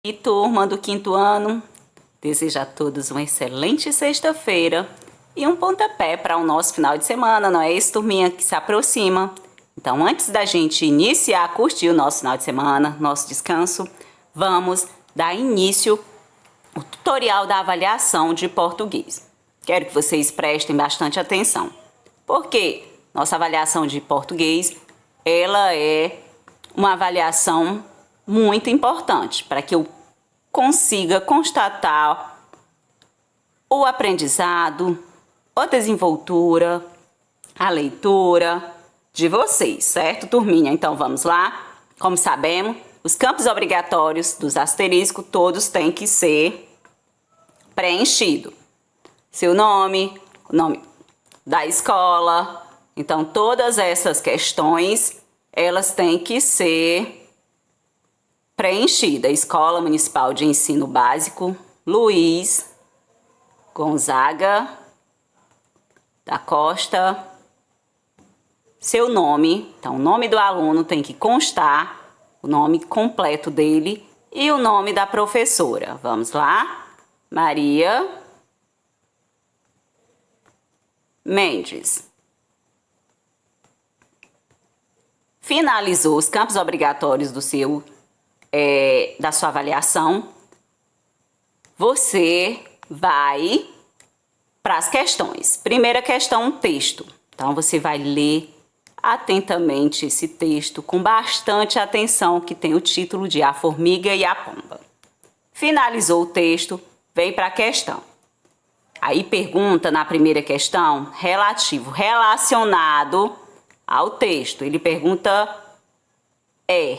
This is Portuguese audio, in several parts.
E turma do quinto ano, desejo a todos uma excelente sexta-feira e um pontapé para o nosso final de semana, não é isso, turminha, que se aproxima? Então, antes da gente iniciar a curtir o nosso final de semana, nosso descanso, vamos dar início ao tutorial da avaliação de português. Quero que vocês prestem bastante atenção, porque nossa avaliação de português, ela é uma avaliação muito importante para que eu consiga constatar o aprendizado, a desenvoltura, a leitura de vocês, certo, turminha? Então vamos lá. Como sabemos, os campos obrigatórios dos asteriscos todos têm que ser preenchidos. Seu nome, o nome da escola. Então todas essas questões, elas têm que ser preenchida. Escola Municipal de Ensino Básico Luiz Gonzaga da Costa. Seu nome, então o nome do aluno tem que constar, o nome completo dele e o nome da professora. Vamos lá? Maria Mendes. Finalizou os campos obrigatórios da sua avaliação, você vai para as questões. Primeira questão, texto. Então, você vai ler atentamente esse texto, com bastante atenção, que tem o título de A Formiga e a Pomba. Finalizou o texto, vem para a questão. Aí pergunta na primeira questão, relacionado ao texto. Ele pergunta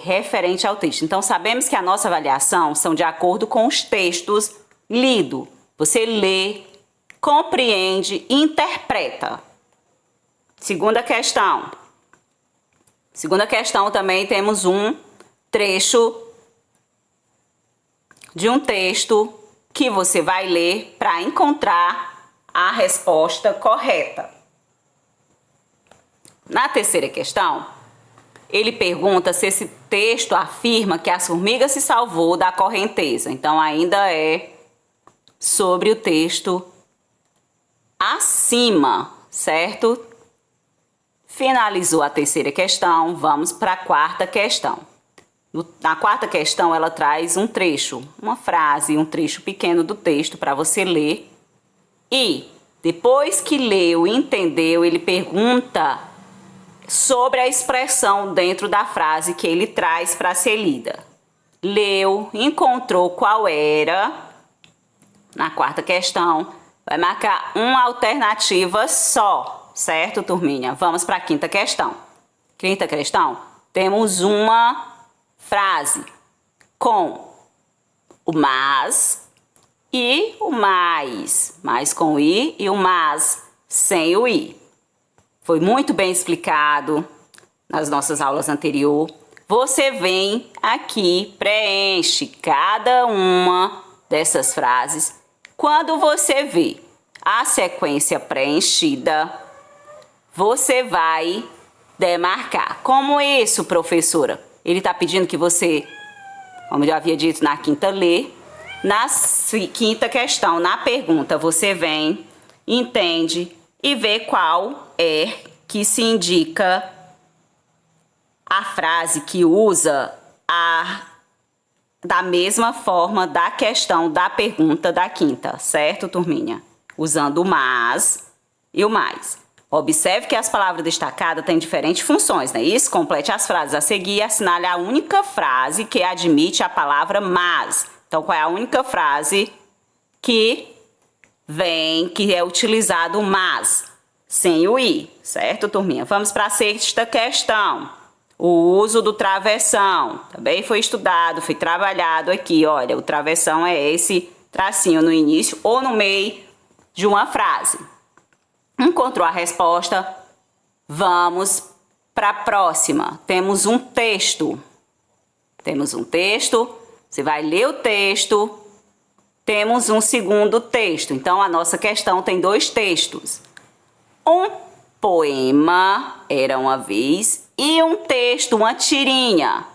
referente ao texto. Então, sabemos que a nossa avaliação são de acordo com os textos lidos. Você lê, compreende e interpreta. Segunda questão. Segunda questão também temos um trecho de um texto que você vai ler para encontrar a resposta correta. Na terceira questão, ele pergunta se esse texto afirma que a formiga se salvou da correnteza. Então, ainda é sobre o texto acima, certo? Finalizou a terceira questão, vamos para a quarta questão. Na quarta questão, ela traz um trecho, uma frase, um trecho pequeno do texto para você ler. E, depois que leu e entendeu, ele pergunta sobre a expressão dentro da frase que ele traz para ser lida. Leu, encontrou qual era, na quarta questão, vai marcar uma alternativa só, certo, turminha? Vamos para a quinta questão. Quinta questão, temos uma frase com o mas e o mais. Mais com o i e o mas sem o i. Foi muito bem explicado nas nossas aulas anteriores. Você vem aqui, preenche cada uma dessas frases. Quando você vê a sequência preenchida, você vai demarcar. Como isso, professora? Ele está pedindo que você, como eu havia dito na quinta, lê. Na quinta questão, na pergunta, você vem, entende e vê qual é que se indica a frase que usa da mesma forma da questão da pergunta da quinta, certo, turminha? Usando o mas e o mais. Observe que as palavras destacadas têm diferentes funções, não é isso? Complete as frases a seguir e assinale a única frase que admite a palavra mas. Então, qual é a única frase que é utilizado o mas, sem o i, certo, turminha? Vamos para a sexta questão. O uso do travessão. Também foi estudado, foi trabalhado aqui. Olha, o travessão é esse tracinho no início ou no meio de uma frase. Encontrou a resposta? Vamos para a próxima. Temos um texto. Temos um texto. Você vai ler o texto. Temos um segundo texto. Então, a nossa questão tem dois textos. Um poema, era uma vez, e um texto, uma tirinha,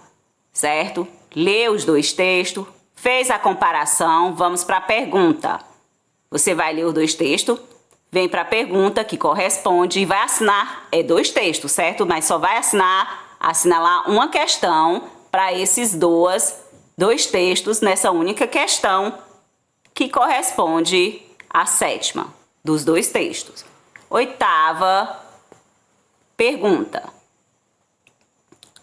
certo? Lê os dois textos, Fez a comparação, vamos para a pergunta. Você vai ler os dois textos, vem para a pergunta que corresponde e vai assinar, 2 textos, certo? Mas só vai assinalar uma questão para esses dois textos nessa única questão que corresponde à 7ª dos 2 textos. 8ª pergunta.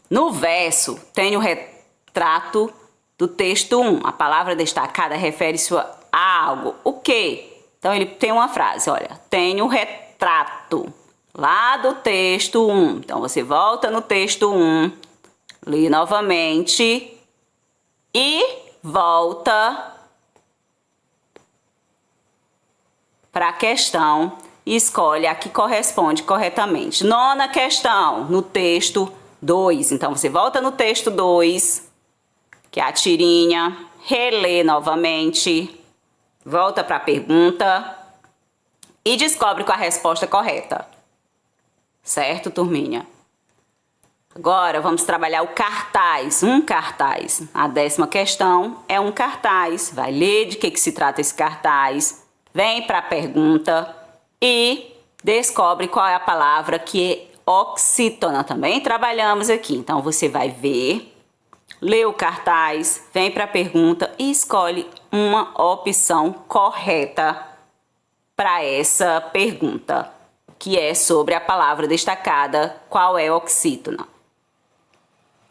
No verso tem o retrato do texto 1. A palavra destacada refere-se a algo. O quê? Então, ele tem uma frase, olha. Tem o retrato lá do texto 1. Então, você volta no texto 1, lê novamente e volta para a questão e escolhe a que corresponde corretamente. 9ª questão, no texto 2. Então, você volta no texto 2, que é a tirinha, relê novamente, volta para a pergunta e descobre qual a resposta correta. Certo, turminha? Agora, vamos trabalhar o cartaz, um cartaz. A 10ª questão é um cartaz. Vai ler de que se trata esse cartaz, vem para a pergunta e descobre qual é a palavra que é oxítona. Também trabalhamos aqui. Então, você vai ver, lê o cartaz, vem para a pergunta e escolhe uma opção correta para essa pergunta, que é sobre a palavra destacada, qual é oxítona.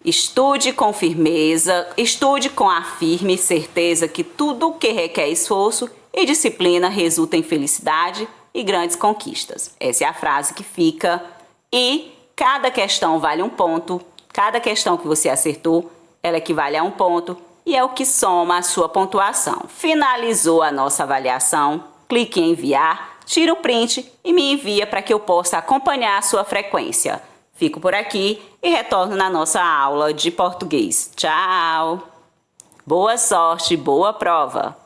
Estude com firmeza, estude com a firme certeza que tudo o que requer esforço e disciplina resulta em felicidade e grandes conquistas. Essa é a frase que fica e cada questão vale um ponto. Cada questão que você acertou, ela equivale a um ponto e é o que soma a sua pontuação. Finalizou a nossa avaliação, clique em enviar, tira o print e me envia para que eu possa acompanhar a sua frequência. Fico por aqui e retorno na nossa aula de português. Tchau! Boa sorte, boa prova!